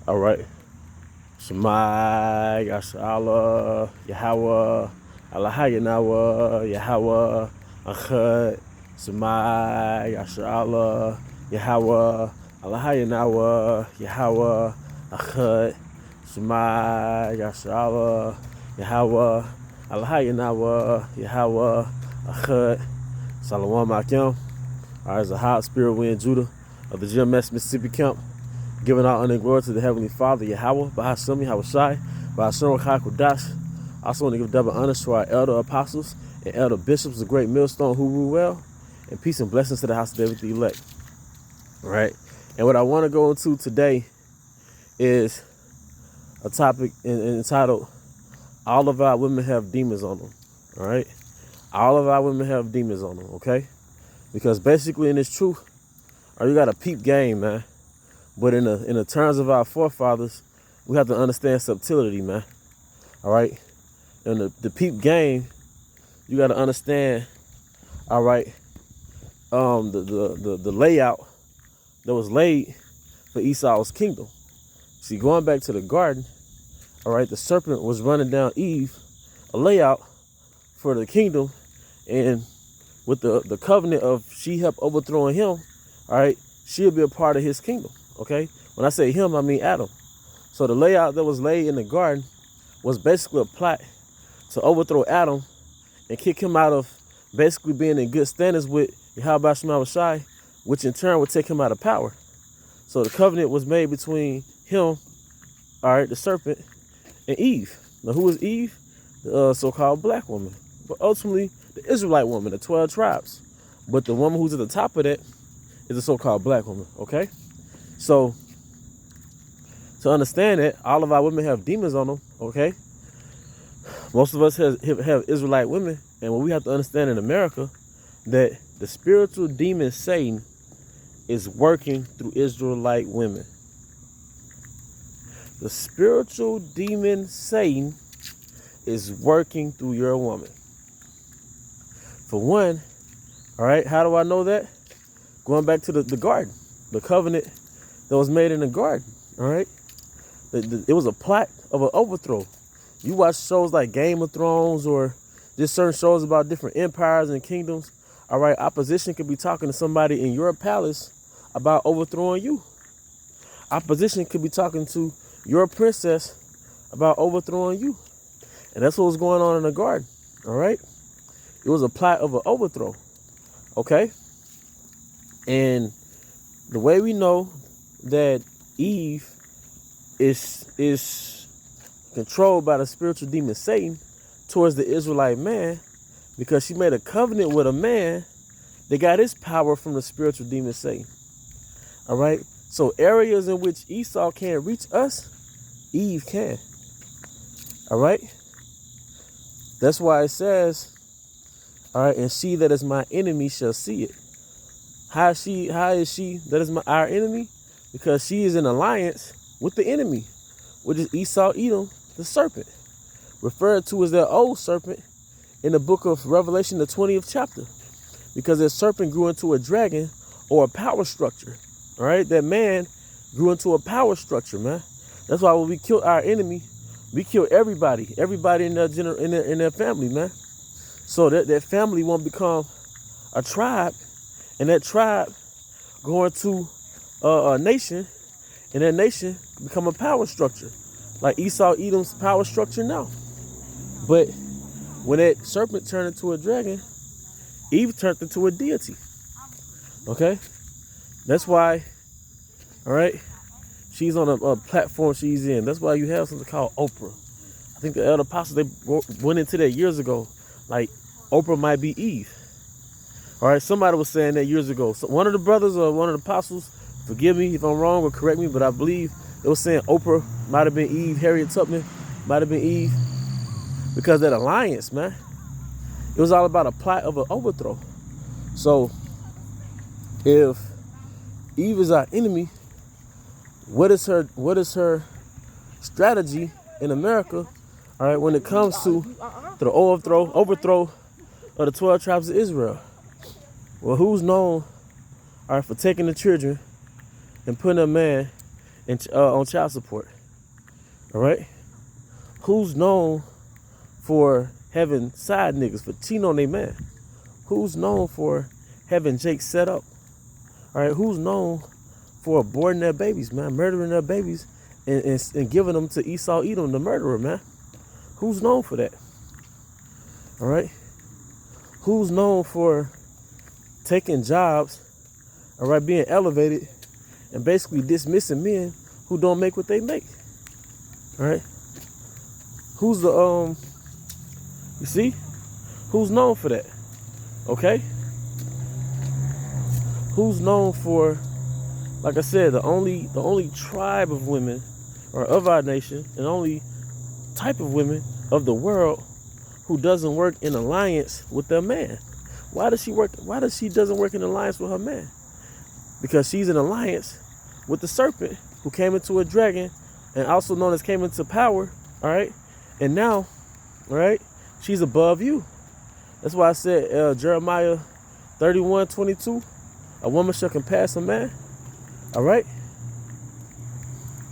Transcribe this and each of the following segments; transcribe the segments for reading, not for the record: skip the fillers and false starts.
All right. Shemai, Yashala, Yahweh, Allahayanawa, Yahweh, Achad, Shemai, Yashala, Yahweh, Allahayanawa, Yahweh, Achad, Shemai, Yashala, Yahweh, Allahayanawa, Yahweh, Achad, Salawam Akim. All right, it's a hot spirit wind Judah of the GMS Mississippi camp. Giving out honor and glory to the Heavenly Father, Yahweh, Bahasham, Yahushai, Bahasham, Kodash. I also want to give double honors to our elder apostles and elder bishops, the great millstone who rule well, and peace and blessings to the house of David the elect. All right. And what I want to go into today is a topic entitled, All of Our Women Have Demons on Them. All right. All of our women have demons on them, okay? Because basically in this truth, you got a peep game, man. But in the terms of our forefathers, we have to understand subtlety, man. All right? In the peep game, you got to understand, all right, the layout that was laid for Esau's kingdom. See, going back to the garden, all right, the serpent was running down Eve, a layout for the kingdom, and with the covenant of she helped overthrowing him, all right, she'll be a part of his kingdom. Okay, when I say him, I mean Adam. So the layout that was laid in the garden was basically a plot to overthrow Adam and kick him out of basically being in good standings with Yahweh Shema Shai, which in turn would take him out of power. So the covenant was made between him, all right, the serpent, and Eve. Now who is Eve? The so-called black woman. But ultimately, the Israelite woman, the 12 tribes. But the woman who's at the top of that is the so-called black woman, okay? So, to understand that, all of our women have demons on them, okay? Most of us have Israelite women, and what we have to understand in America, that the spiritual demon Satan is working through Israelite women. The spiritual demon Satan is working through your woman. For one, all right, how do I know that? Going back to the garden, the covenant that was made in the garden, all right? It was a plot of an overthrow. You watch shows like Game of Thrones or just certain shows about different empires and kingdoms, all right? Opposition could be talking to somebody in your palace about overthrowing you. Opposition could be talking to your princess about overthrowing you. And that's what was going on in the garden, all right? It was a plot of an overthrow, okay? And the way we know that Eve is controlled by the spiritual demon Satan towards the Israelite man, because she made a covenant with a man that got his power from the spiritual demon Satan. All right? So areas in which Esau can't reach us, Eve can. All right? That's why it says, all right, and she that is my enemy shall see it. How is she that is our enemy? Because she is in alliance with the enemy, which is Esau, Edom, the serpent, referred to as that old serpent in the book of Revelation, the 20th chapter, because that serpent grew into a dragon or a power structure. All right, that man grew into a power structure, man. That's why when we kill our enemy, we kill everybody in their family, man. So that family won't become a tribe, and that tribe going to a nation, and that nation become a power structure, like Esau, Edom's power structure now. But when that serpent turned into a dragon, Eve turned into a deity. Okay, that's why. All right, she's on a platform she's in. That's why you have something called Oprah. I think the elder apostles, they went into that years ago. Like Oprah might be Eve. All right, somebody was saying that years ago. So one of the brothers or one of the apostles, forgive me if I'm wrong or correct me, but I believe it was saying Oprah might have been Eve, Harriet Tubman might have been Eve, because that alliance, man, it was all about a plot of an overthrow. So if Eve is our enemy, what is her strategy in America, all right, when it comes to the overthrow of the 12 tribes of Israel? Well, who's known, all right, for taking the children and putting a man and on child support. All right. Who's known for having side niggas, for cheating on their man? Who's known for having Jake set up? All right. Who's known for aborting their babies, man, murdering their babies, and giving them to Esau Edom, the murderer, man? Who's known for that? All right. Who's known for taking jobs, all right, being elevated, and basically dismissing men who don't make what they make? All right. Who's the you see? Who's known for that? Okay. Who's known for, like I said, the only tribe of women, or of our nation, and only type of women of the world who doesn't work in alliance with their man? Why does she doesn't work in alliance with her man? Because she's in alliance with the serpent, who came into a dragon, and also known as came into power. All right. And now, all right, she's above you. That's why I said Jeremiah 31:22, a woman shall compass a man. All right.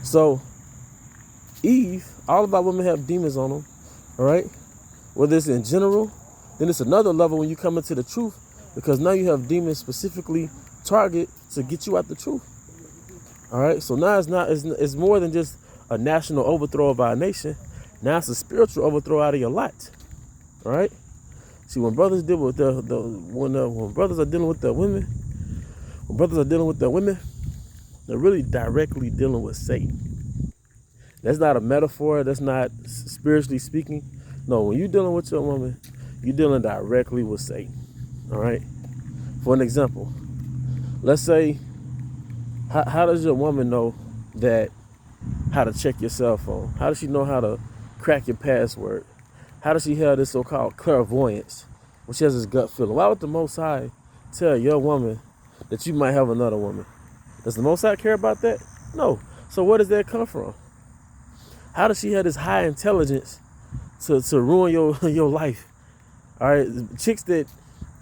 So Eve, all of our women have demons on them. All right. Whether it's in general, then it's another level when you come into the truth, because now you have demons specifically target to get you out the truth. All right. So now it's more than just a national overthrow of our nation. Now it's a spiritual overthrow out of your lot. All right. See, when brothers deal with when brothers are dealing with their women, they're really directly dealing with Satan. That's not a metaphor. That's not spiritually speaking. No, when you're dealing with your woman, you're dealing directly with Satan. All right. For an example, let's say, how does your woman know how to check your cell phone? How does she know how to crack your password? How does she have this so-called clairvoyance, when she has this gut feeling? Why would the Most High tell your woman that you might have another woman? Does the Most High care about that? No. So where does that come from? How does she have this high intelligence to ruin your life? All right, chicks that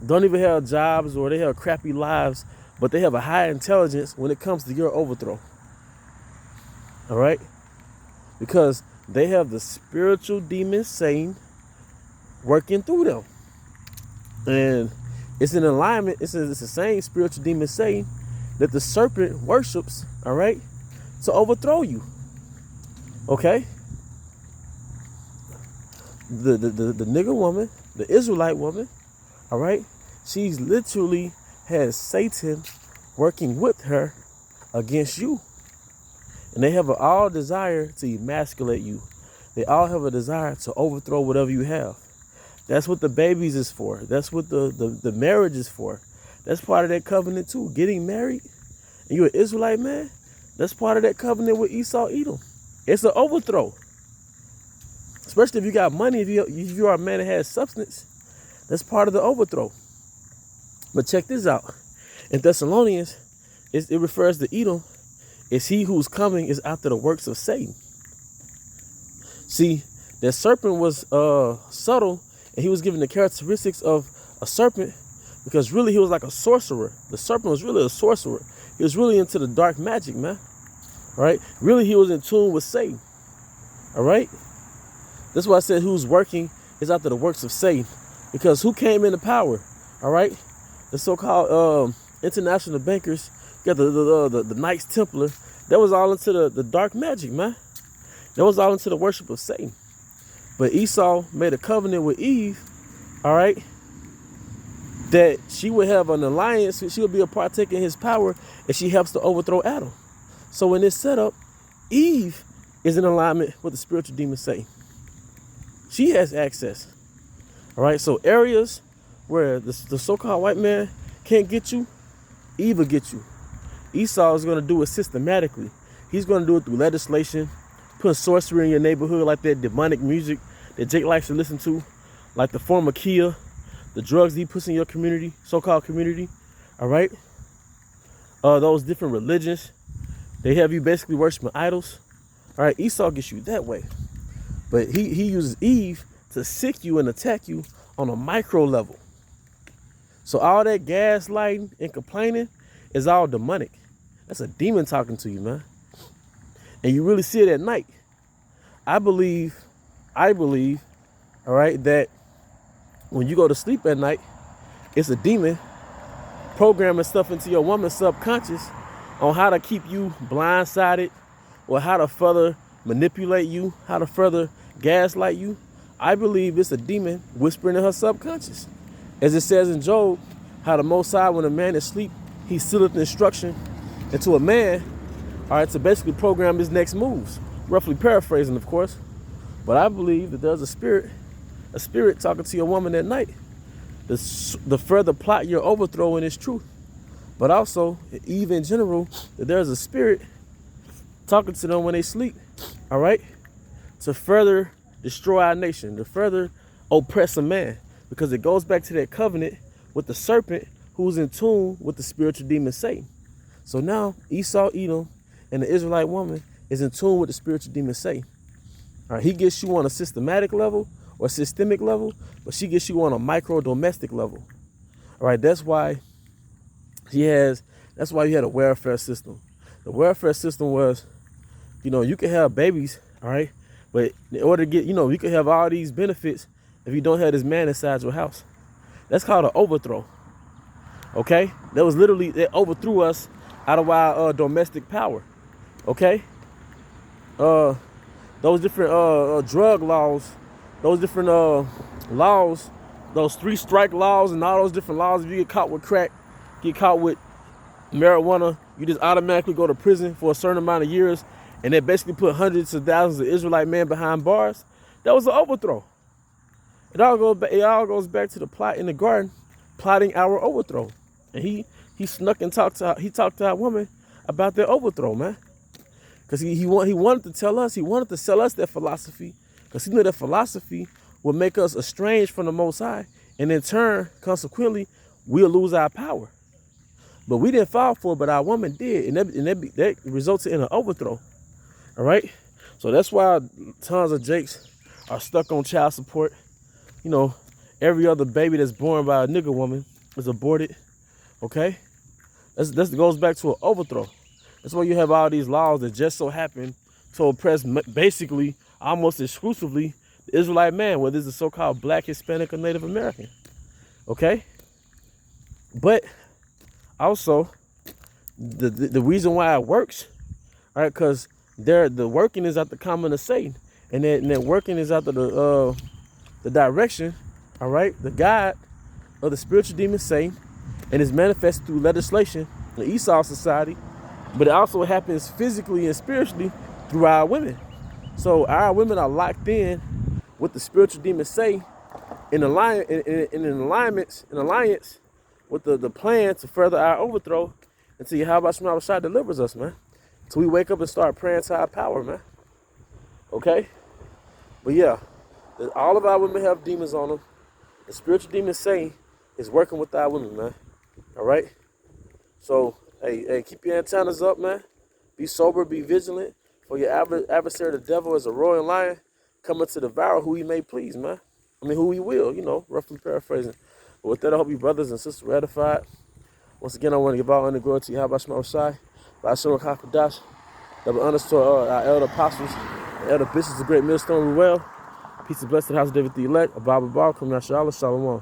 don't even have jobs, or they have crappy lives, but they have a high intelligence when it comes to your overthrow. All right, because they have the spiritual demon Satan working through them, and it's in alignment. It's the same spiritual demon Satan that the serpent worships. All right, to overthrow you. Okay. The nigger woman, the Israelite woman, all right, she's literally has Satan working with her against you. And they have all desire to emasculate you. They all have a desire to overthrow whatever you have. That's what the babies is for. That's what the marriage is for. That's part of that covenant too. Getting married, and you're an Israelite man, that's part of that covenant with Esau Edom. It's an overthrow. Especially if you got money, if you are a man that has substance, that's part of the overthrow. But check this out. In Thessalonians, it refers to Edom as he who's coming is after the works of Satan. See, that serpent was subtle, and he was given the characteristics of a serpent, because really he was like a sorcerer. The serpent was really a sorcerer. He was really into the dark magic, man. All right? Really, he was in tune with Satan. All right? That's why I said who's working is after the works of Satan. Because who came into power? All right? The so-called international bankers, you got the Knights Templar. That was all into the dark magic, man. That was all into the worship of Satan. But Esau made a covenant with Eve, all right, that she would have an alliance, she would be a partaker in his power, and she helps to overthrow Adam. So in this setup, Eve is in alignment with the spiritual demon Satan. She has access. All right, so areas where the so-called white man can't get you, Eve will get you. Esau is going to do it systematically. He's going to do it through legislation, put sorcery in your neighborhood, like that demonic music that Jake likes to listen to, like the former Kia, the drugs he puts in your community, so-called community. All right, those different religions, they have you basically worshiping idols. All right, Esau gets you that way. But he uses Eve to sick you and attack you on a micro level. So all that gaslighting and complaining is all demonic. That's a demon talking to you, man. And you really see it at night. I believe, all right, that when you go to sleep at night, it's a demon programming stuff into your woman's subconscious on how to keep you blindsided or how to further manipulate you, how to further gaslight you. I believe it's a demon whispering in her subconscious. As it says in Job, how the Most High, when a man is asleep, he sealeth the instruction into a man, all right, to basically program his next moves. Roughly paraphrasing, of course. But I believe that there's a spirit talking to your woman at night. The further plot your overthrow in its truth. But also, even in general, that there's a spirit talking to them when they sleep, all right, to further destroy our nation, to further oppress a man, because it goes back to that covenant with the serpent who's in tune with the spiritual demon Satan. So now Esau, Edom, and the Israelite woman is in tune with the spiritual demon Satan. All right, he gets you on a systematic level or systemic level, but she gets you on a micro domestic level. All right, that's why you had a welfare system. The welfare system was, you could have babies, all right, but in order to get, you could have all these benefits if you don't have this man inside your house. That's called an overthrow. Okay, that was literally, it overthrew us out of our domestic power. Okay, those different drug laws, those different laws, those 3-strike laws and all those different laws. If you get caught with crack, get caught with marijuana, you just automatically go to prison for a certain amount of years, and they basically put hundreds of thousands of Israelite men behind bars. That was an overthrow. It all goes back to the plot in the garden, plotting our overthrow. And he snuck and talked to our woman about their overthrow, man. Because he wanted to tell us, he wanted to sell us that philosophy, because he knew that philosophy would make us estranged from the Most High, and in turn, consequently, we'll lose our power. But we didn't fall for it, but our woman did, and that resulted in an overthrow. All right? So that's why tons of Jakes are stuck on child support. Every other baby that's born by a nigga woman is aborted. Okay? That goes back to an overthrow. That's why you have all these laws that just so happen to oppress basically almost exclusively the Israelite man, whether it's the so-called Black, Hispanic, or Native American. Okay? But also, the reason why it works, all right, because the working is at the common of Satan, and that working is after the direction, all right, the God of the spiritual demon Satan, and is manifested through legislation in Esau society, but it also happens physically and spiritually through our women. So our women are locked in with the spiritual demon Satan in alliance with the plan to further our overthrow until Yahweh Shai delivers us, man. Till we wake up and start praying to our power, man. Okay? But yeah, all of our women have demons on them. The spiritual demon Satan is working with our women, man. All right? So, hey, keep your antennas up, man. Be sober, be vigilant. For your adversary, the devil, is a roaring lion coming to devour who he may please, man. Who he will, roughly paraphrasing. But with that, I hope you brothers and sisters were edified. Once again, I want to give all honor and glory to Yahweh Shai, by Hashem HaKadosh, double honors to our elder apostles, the elder bishops, the great millstone, well. Peace and blessing, house of David the elect, Abba, Shalom.